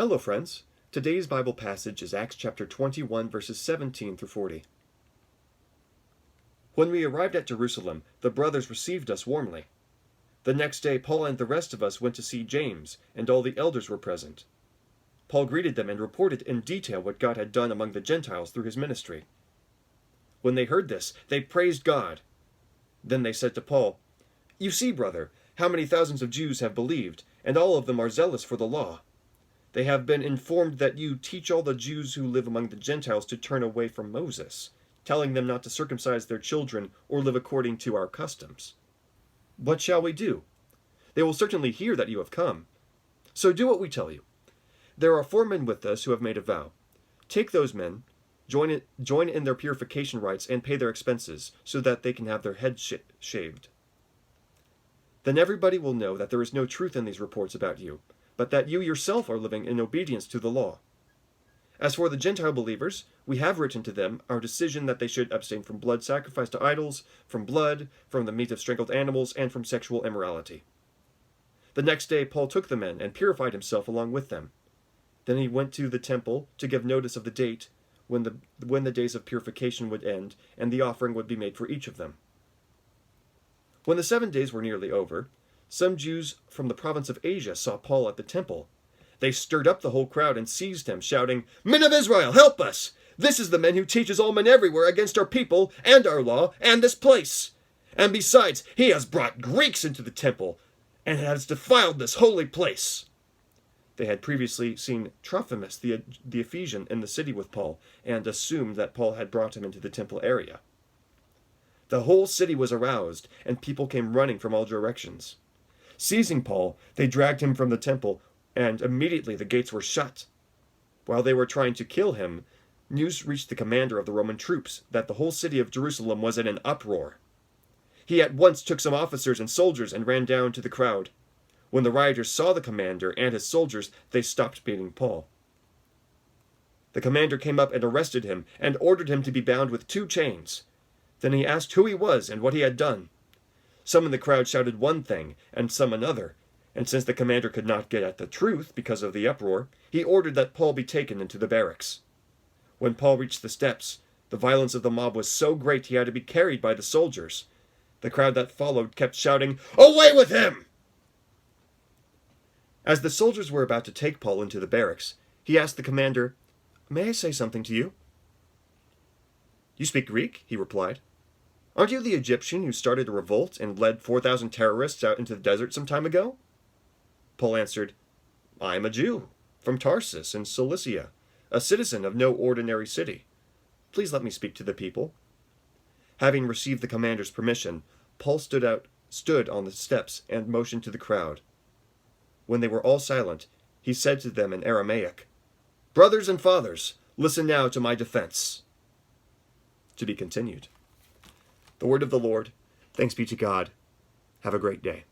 Hello, friends. Today's Bible passage is Acts chapter 21, verses 17 through 40. When we arrived at Jerusalem, the brothers received us warmly. The next day, Paul and the rest of us went to see James, and all the elders were present. Paul greeted them and reported in detail what God had done among the Gentiles through his ministry. When they heard this, they praised God. Then they said to Paul, "You see, brother, how many thousands of Jews have believed, and all of them are zealous for the law. They have been informed that you teach all the Jews who live among the Gentiles to turn away from Moses, telling them not to circumcise their children or live according to our customs. What shall we do? They will certainly hear that you have come. So do what we tell you. There are 4 men with us who have made a vow. Take those men, join in their purification rites, and pay their expenses, so that they can have their heads shaved. Then everybody will know that there is no truth in these reports about you, but that you yourself are living in obedience to the law. As for the Gentile believers, we have written to them our decision that they should abstain from blood sacrificed to idols, from blood, from the meat of strangled animals, and from sexual immorality." The next day Paul took the men and purified himself along with them. Then he went to the temple to give notice of the date when the days of purification would end, and the offering would be made for each of them. When the 7 days were nearly over, some Jews from the province of Asia saw Paul at the temple. They stirred up the whole crowd and seized him, shouting, "Men of Israel, help us! This is the man who teaches all men everywhere against our people and our law and this place. And besides, he has brought Greeks into the temple and has defiled this holy place." They had previously seen Trophimus, the Ephesian, in the city with Paul, and assumed that Paul had brought him into the temple area. The whole city was aroused, and people came running from all directions. Seizing Paul, they dragged him from the temple, and immediately the gates were shut. While they were trying to kill him, news reached the commander of the Roman troops that the whole city of Jerusalem was in an uproar. He at once took some officers and soldiers and ran down to the crowd. When the rioters saw the commander and his soldiers, they stopped beating Paul. The commander came up and arrested him and ordered him to be bound with 2 chains. Then he asked who he was and what he had done. Some in the crowd shouted one thing, and some another, and since the commander could not get at the truth because of the uproar, he ordered that Paul be taken into the barracks. When Paul reached the steps, the violence of the mob was so great he had to be carried by the soldiers. The crowd that followed kept shouting, "Away with him!" As the soldiers were about to take Paul into the barracks, he asked the commander, "May I say something to you?" "You speak Greek?" he replied. "Aren't you the Egyptian who started a revolt and led 4,000 terrorists out into the desert some time ago?" Paul answered, "I am a Jew, from Tarsus in Cilicia, a citizen of no ordinary city. Please let me speak to the people." Having received the commander's permission, Paul stood on the steps and motioned to the crowd. When they were all silent, he said to them in Aramaic, "Brothers and fathers, listen now to my defense." To be continued. The word of the Lord. Thanks be to God. Have a great day.